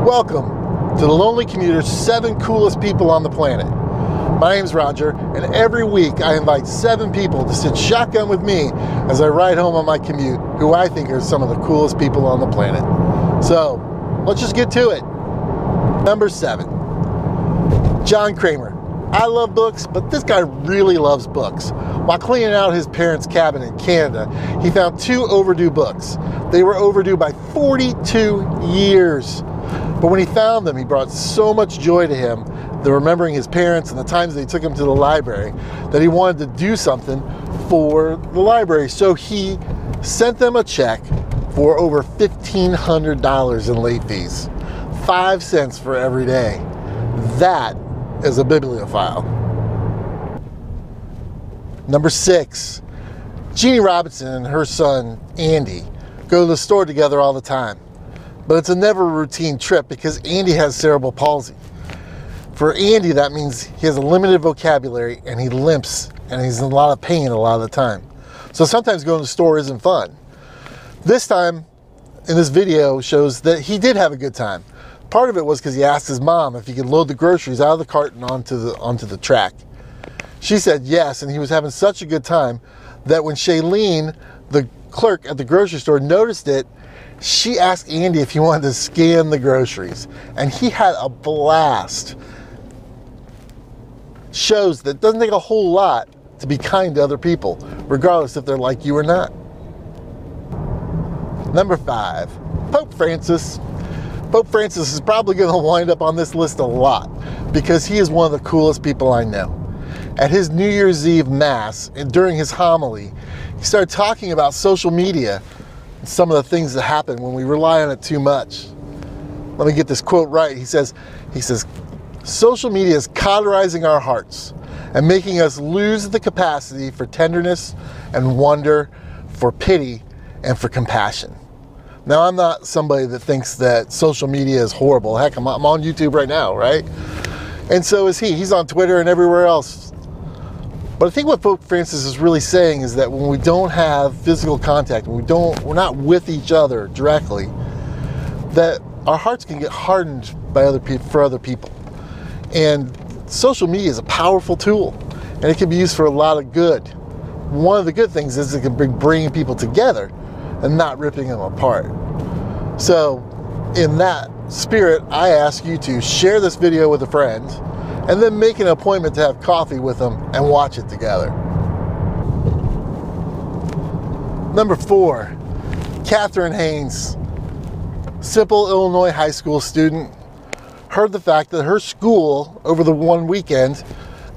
Welcome to the Lonely Commuter's 7 Coolest People on the Planet. My name's Roger, and every week I invite 7 people to sit shotgun with me as I ride home on my commute, who I think are some of the coolest people on the planet. So, let's just get to it. Number 7, John Kramer. I love books, but this guy really loves books. While cleaning out his parents' cabin in Canada, he found 2 overdue books. They were overdue by 42 years. But when he found them, he brought so much joy to him, the remembering his parents and the times they took him to the library, that he wanted to do something for the library. So he sent them a check for over $1,500 in late fees. 5 cents for every day. That is a bibliophile. Number 6, Jeannie Robinson and her son, Andy, go to the store together all the time. But it's a never routine trip because Andy has cerebral palsy. For Andy, that means he has a limited vocabulary and he limps and he's in a lot of pain a lot of the time. So sometimes going to the store isn't fun. This time, in this video, shows that he did have a good time. Part of it was because he asked his mom if he could load the groceries out of the cart and onto the track. She said yes, and he was having such a good time that when Shailene, the clerk at the grocery store, noticed it, she asked Andy if he wanted to scan the groceries, and he had a blast. Shows that it doesn't take a whole lot to be kind to other people, regardless if they're like you or not. Number 5, Pope Francis. Pope Francis is probably going to wind up on this list a lot because he is one of the coolest people I know. At his New Year's Eve Mass, and during his homily, he started talking about social media and some of the things that happen when we rely on it too much. Let me get this quote right. He says, social media is cauterizing our hearts and making us lose the capacity for tenderness and wonder, for pity, and for compassion. Now, I'm not somebody that thinks that social media is horrible. Heck, I'm on YouTube right now, right? And so is he. He's on Twitter and everywhere else. But I think what Pope Francis is really saying is that when we don't have physical contact, when we're not with each other directly, that our hearts can get hardened by for other people. And social media is a powerful tool, and it can be used for a lot of good. One of the good things is it can bring people together and not ripping them apart. So in that spirit, I ask you to share this video with a friend and then make an appointment to have coffee with them and watch it together. Number 4, Catherine Haynes, simple Illinois high school student, heard the fact that her school over the one weekend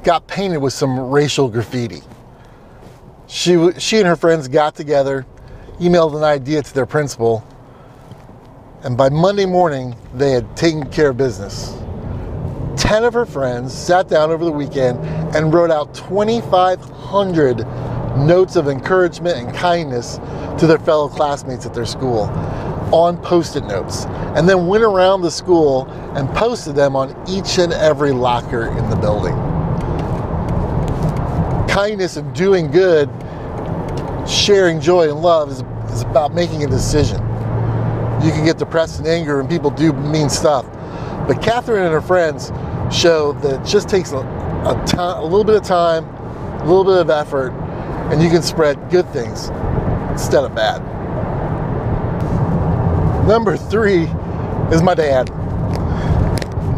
got painted with some racial graffiti. She and her friends got together, emailed an idea to their principal, and by Monday morning, they had taken care of business. 10 of her friends sat down over the weekend and wrote out 2,500 notes of encouragement and kindness to their fellow classmates at their school on Post-it notes, and then went around the school and posted them on each and every locker in the building. Kindness and doing good, sharing joy and love is about making a decision. You can get depressed and angry and people do mean stuff. But Catherine and her friends show that it just takes a little bit of time, a little bit of effort, and you can spread good things instead of bad. Number 3 is my dad.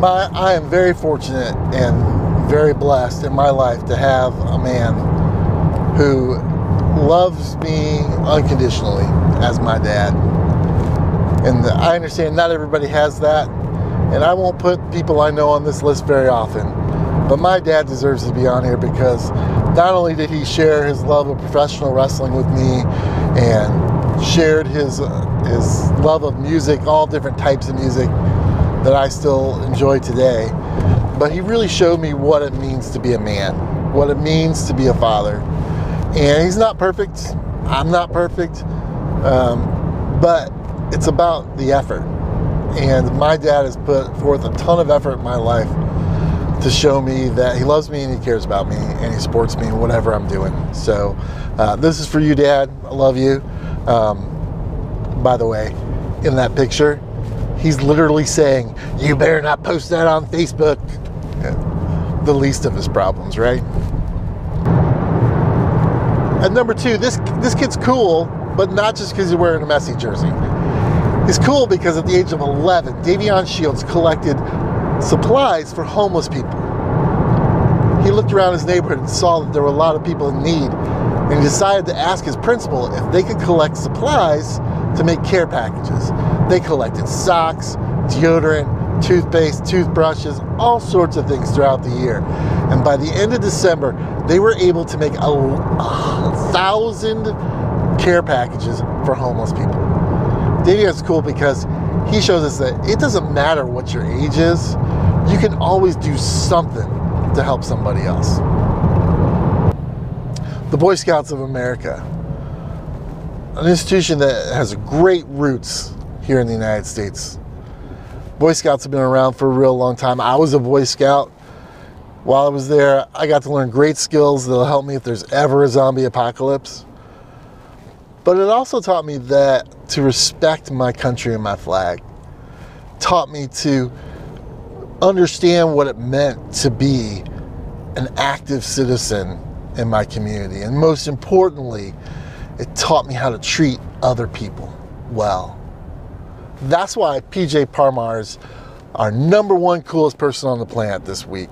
I am very fortunate and very blessed in my life to have a man who loves me unconditionally as my dad. And I understand not everybody has that, and I won't put people I know on this list very often, but my dad deserves to be on here because not only did he share his love of professional wrestling with me and shared his love of music, all different types of music that I still enjoy today, but he really showed me what it means to be a man, what it means to be a father. And he's not perfect, I'm not perfect, but it's about the effort. And my dad has put forth a ton of effort in my life to show me that he loves me and he cares about me and he supports me in whatever I'm doing. So this is for you, Dad. I love you. By the way, in that picture, He's literally saying, you better not post that on Facebook. The least of his problems, right? At number 2, this kid's cool, but not just because he's wearing a Messi jersey. He's cool because at the age of 11, Davion Shields collected supplies for homeless people. He looked around his neighborhood and saw that there were a lot of people in need, and he decided to ask his principal if they could collect supplies to make care packages. They collected socks, deodorant, toothpaste, toothbrushes, all sorts of things throughout the year. And by the end of December, they were able to make 1,000 care packages for homeless people. Davion's cool because he shows us that it doesn't matter what your age is, you can always do something to help somebody else. The Boy Scouts of America, an institution that has great roots here in the United States. Boy Scouts have been around for a real long time. I was a Boy Scout. While I was there, I got to learn great skills that'll help me if there's ever a zombie apocalypse. But it also taught me that to respect my country and my flag. Taught me to understand what it meant to be an active citizen in my community. And most importantly, it taught me how to treat other people well. That's why J Parmar is our #1 coolest person on the planet this week.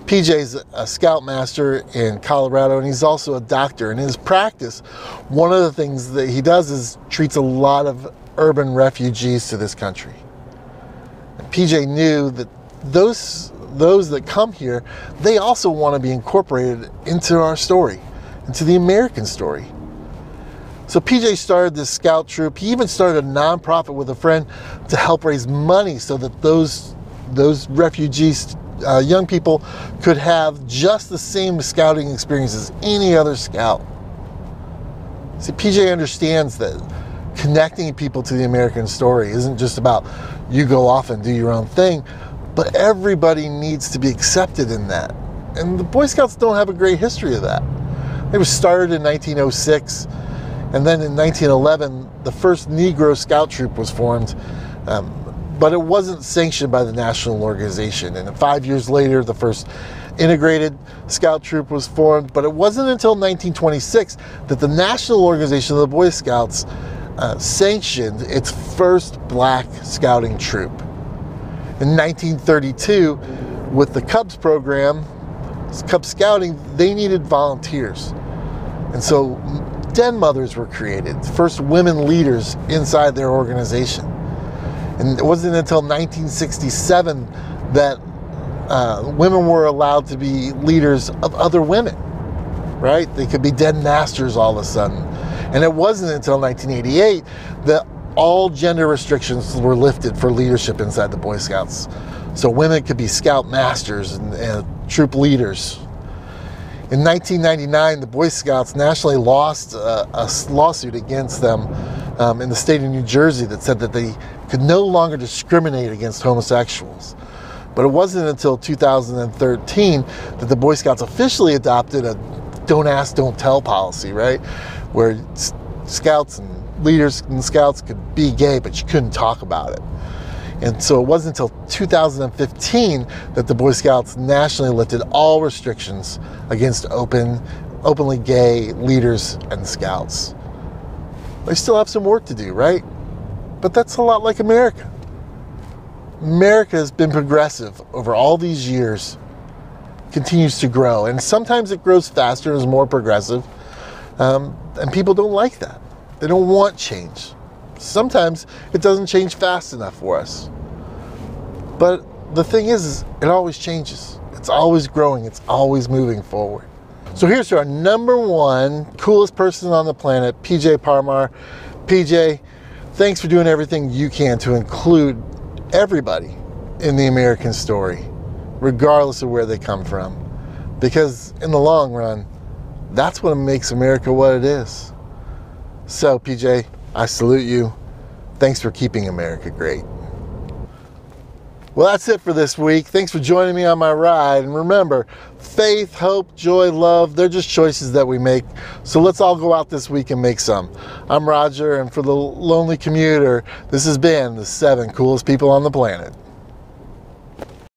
PJ's a scoutmaster in Colorado, and he's also a doctor. In his practice, one of the things that he does is treats a lot of urban refugees to this country. And PJ knew that those that come here, they also want to be incorporated into our story, into the American story. So PJ started this scout troop. He even started a nonprofit with a friend to help raise money so that those refugees, young people, could have just the same scouting experience as any other scout. See, PJ understands that connecting people to the American story isn't just about you go off and do your own thing, but everybody needs to be accepted in that. And the Boy Scouts don't have a great history of that. They were started in 1906, and then in 1911, the first Negro Scout Troop was formed, but it wasn't sanctioned by the national organization. And 5 years later, the first integrated Scout Troop was formed, but it wasn't until 1926 that the national organization of the Boy Scouts sanctioned its first black scouting troop. In 1932, with the Cubs program, Cub Scouting, they needed volunteers. And so den mothers were created, first women leaders inside their organization. And it wasn't until 1967 that women were allowed to be leaders of other women, right? They could be den masters all of a sudden. And it wasn't until 1988 that all gender restrictions were lifted for leadership inside the Boy Scouts. So women could be scout masters and troop leaders. In 1999, the Boy Scouts nationally lost a lawsuit against them in the state of New Jersey that said that they could no longer discriminate against homosexuals. But it wasn't until 2013 that the Boy Scouts officially adopted a don't ask, don't tell policy, right? Where scouts and leaders and scouts could be gay, but you couldn't talk about it. And so it wasn't until 2015 that the Boy Scouts nationally lifted all restrictions against openly gay leaders and scouts. They still have some work to do, right? But that's a lot like America. America has been progressive over all these years, continues to grow, and sometimes it grows faster and is more progressive, and people don't like that. They don't want change. Sometimes it doesn't change fast enough for us. But the thing is it always changes. It's always growing. It's always moving forward. So here's to our #1 coolest person on the planet, J Parmar. PJ, thanks for doing everything you can to include everybody in the American story, regardless of where they come from. Because in the long run, that's what makes America what it is. So PJ, I salute you. Thanks for keeping America great. Well, that's it for this week. Thanks for joining me on my ride. And remember, faith, hope, joy, love, they're just choices that we make. So let's all go out this week and make some. I'm Roger, and for the lonely commuter, this has been the 7 coolest people on the planet.